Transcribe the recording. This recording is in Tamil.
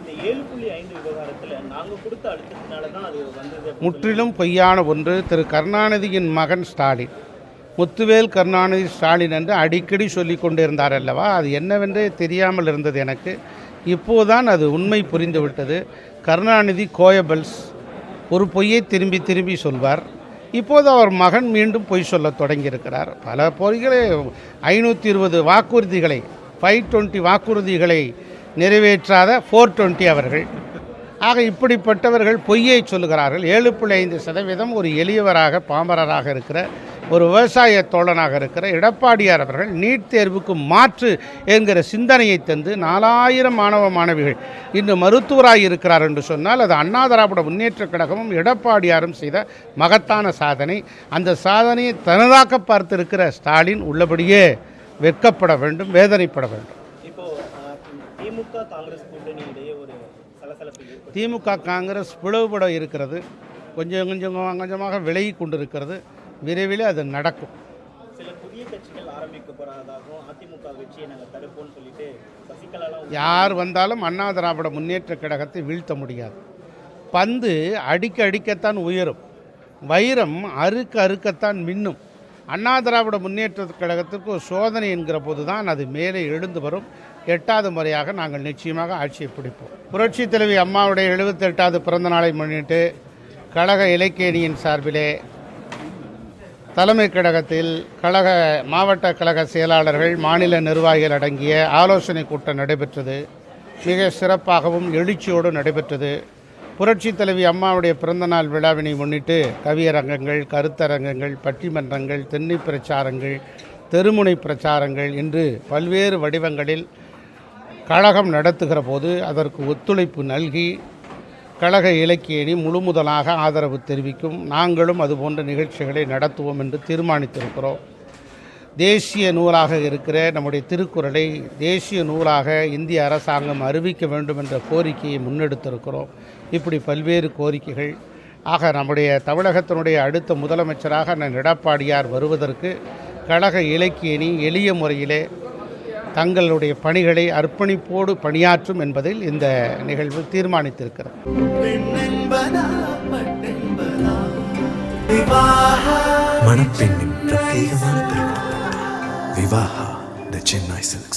இந்த 7.5 விவகாரத்தில் நாங்கள் கொடுத்த அழுத்தத்தினால தான் அது வந்தது. முற்றிலும் பொய்யான ஒன்று. திரு கருணாநிதியின் மகன் ஸ்டாலின், முத்துவேல் கருணாநிதி ஸ்டாலின் என்று அடிக்கடி சொல்லி கொண்டிருந்தார் அல்லவா, அது என்னவென்றே தெரியாமல் இருந்தது எனக்கு. இப்போதுதான் அது உண்மை புரிந்துவிட்டது. கருணாநிதி கோயபல்ஸ், ஒரு பொய்யை திரும்பி திரும்பி சொல்வார். இப்போது அவர் மகன் மீண்டும் பொய் சொல்ல தொடங்கியிருக்கிறார். பல பொய்களை 520 வாக்குறுதிகளை 520 வாக்குறுதிகளை நிறைவேற்றாத 420 அவர்கள். ஆக இப்படிப்பட்டவர்கள் பொய்யை சொல்லுகிறார்கள். 7.5% ஒரு எளியவராக பாமரராக இருக்கிற ஒரு விவசாய தோழனாக இருக்கிற எடப்பாடியார் அவர்கள் நீட் தேர்வுக்கு மாற்று என்கிற சிந்தனையை தந்து 4000 மாணவ மாணவிகள் இன்று மருத்துவராக இருக்கிறார் என்று சொன்னால் அது அண்ணா திராவிட முன்னேற்றக் கழகமும் எடப்பாடியாரும் செய்த மகத்தான சாதனை. அந்த சாதனையை தனதாக்க பார்த்திருக்கிற ஸ்டாலின் உள்ளபடியே வெட்கப்பட வேண்டும், வேதனைப்பட வேண்டும். திமுக காங்கிரஸ் கூட்டணி இடையே ஒரு சலசலப்பு. திமுக காங்கிரஸ் பிளவுபட இருக்கிறது. கொஞ்சமாக விலகி கொண்டிருக்கிறது. விரைவில் அது நடக்கும். சில புதிய கட்சிகள் ஆரம்பிக்க போறதாகவும் அதிமுக வெற்றியை நாங்கள் தடுப்போம்னு சொல்லிட்டு சசிகலா யார் வந்தாலும் அண்ணா திராவிட முன்னேற்ற கழகத்தை வீழ்த்த முடியாது. பந்து அடிக்கத்தான் உயரும், வைரம் அறுக்கத்தான் மின்னும். அண்ணா திராவிட முன்னேற்ற கழகத்திற்கு ஒரு சோதனை என்கிற போது தான் அது மேலே எழுந்து வரும். 8வது முறையாக நாங்கள் நிச்சயமாக ஆட்சியை பிடிப்போம். புரட்சி தலைவி அம்மாவுடைய 78வது பிறந்த நாளை முன்னிட்டு கழக இலக்கியணியின் சார்பிலே தலைமை கழகத்தில் கழக மாவட்ட கழக செயலாளர்கள், மாநில நிர்வாகிகள் அடங்கிய ஆலோசனை கூட்டம் நடைபெற்றது. மிக சிறப்பாகவும் எழுச்சியோடு நடைபெற்றது. புரட்சி தலைவி அம்மாவுடைய பிறந்தநாள் விழாவினை முன்னிட்டு கவியரங்கங்கள், கருத்தரங்கங்கள், பட்டிமன்றங்கள், தென்னை பிரச்சாரங்கள், தெருமுனை பிரச்சாரங்கள் என்று பல்வேறு வடிவங்களில் கழகம் நடத்துகிற போது அதற்கு ஒத்துழைப்பு நல்கி கழக இலக்கியணி முழுமுதலாக ஆதரவு தெரிவிக்கும். நாங்களும் அதுபோன்ற நிகழ்ச்சிகளை நடத்துவோம் என்று தீர்மானித்திருக்கிறோம். தேசிய நூலாக இருக்கிற நம்முடைய திருக்குறளை தேசிய நூலாக இந்திய அரசாங்கம் அறிவிக்க வேண்டும் என்ற கோரிக்கையை முன்னெடுத்திருக்கிறோம். இப்படி பல்வேறு கோரிக்கைகள். ஆக நம்முடைய தமிழகத்தினுடைய அடுத்த முதலமைச்சராக எடப்பாடியார் வருவதற்கு கழக இலக்கியணி எளிய முறையிலே தங்களுடைய பணிகளை அர்ப்பணிப்போடு பணியாற்றும் என்பதில் இந்த நிகழ்வு தீர்மானித்திருக்கிறது. மணப்பெண்ணின் பிரத்யேகமான திருமணம் விவாஹா தி சென்னை சில்க்ஸ்.